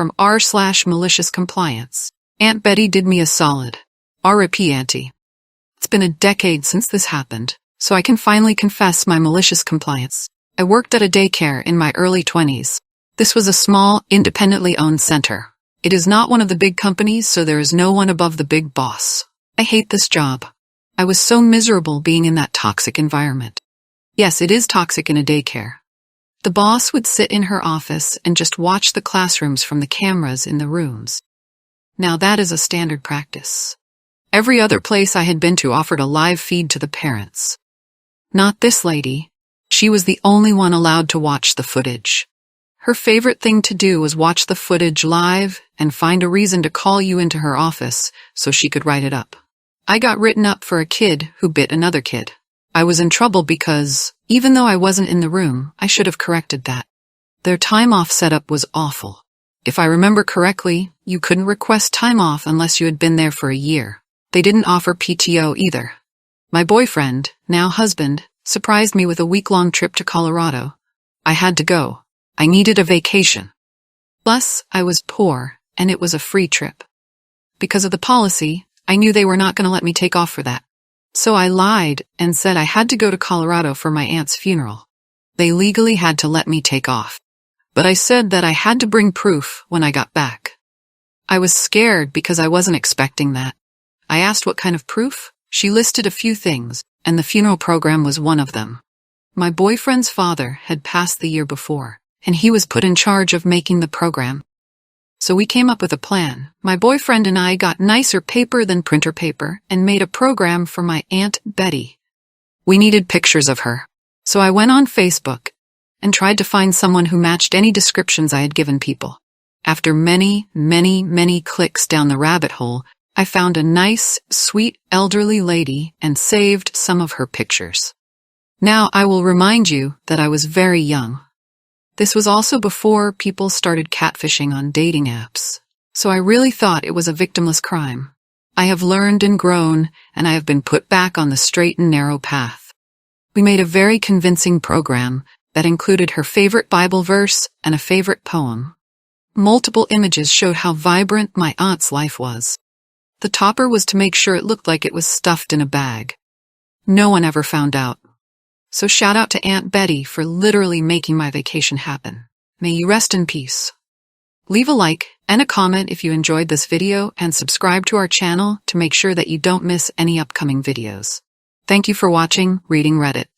from r/maliciouscompliance. Aunt Betty did me a solid. R.I.P. Auntie. It's been a decade since this happened, so I can finally confess my malicious compliance. I worked at a daycare in my early 20s. This was a small, independently owned center. It is not one of the big companies, so there is no one above the big boss. I hate this job. I was so miserable being in that toxic environment. Yes, it is toxic in a daycare. The boss would sit in her office and just watch the classrooms from the cameras in the rooms. Now that is a standard practice. Every other place I had been to offered a live feed to the parents. Not this lady. She was the only one allowed to watch the footage. Her favorite thing to do was watch the footage live and find a reason to call you into her office so she could write it up. I got written up for a kid who bit another kid. I was in trouble because, even though I wasn't in the room, I should have corrected that. Their time off setup was awful. If I remember correctly, you couldn't request time off unless you had been there for a year. They didn't offer PTO either. My boyfriend, now husband, surprised me with a week-long trip to Colorado. I had to go. I needed a vacation. Plus, I was poor, and it was a free trip. Because of the policy, I knew they were not going to let me take off for that. So I lied and said I had to go to Colorado for my aunt's funeral. They legally had to let me take off. But I said that I had to bring proof when I got back. I was scared because I wasn't expecting that. I asked what kind of proof. She listed a few things, and the funeral program was one of them. My boyfriend's father had passed the year before, and he was put in charge of making the program. So we came up with a plan. My boyfriend and I got nicer paper than printer paper and made a program for my Aunt Betty. We needed pictures of her. So I went on Facebook and tried to find someone who matched any descriptions I had given people. After many clicks down the rabbit hole, I found a nice, sweet, elderly lady and saved some of her pictures. Now I will remind you that I was very young. This was also before people started catfishing on dating apps, so I really thought it was a victimless crime. I have learned and grown, and I have been put back on the straight and narrow path. We made a very convincing program that included her favorite Bible verse and a favorite poem. Multiple images showed how vibrant my aunt's life was. The topper was to make sure it looked like it was stuffed in a bag. No one ever found out. So shout out to Aunt Betty for literally making my vacation happen. May you rest in peace. Leave a like and a comment if you enjoyed this video and subscribe to our channel to make sure that you don't miss any upcoming videos. Thank you for watching Reading Reddit.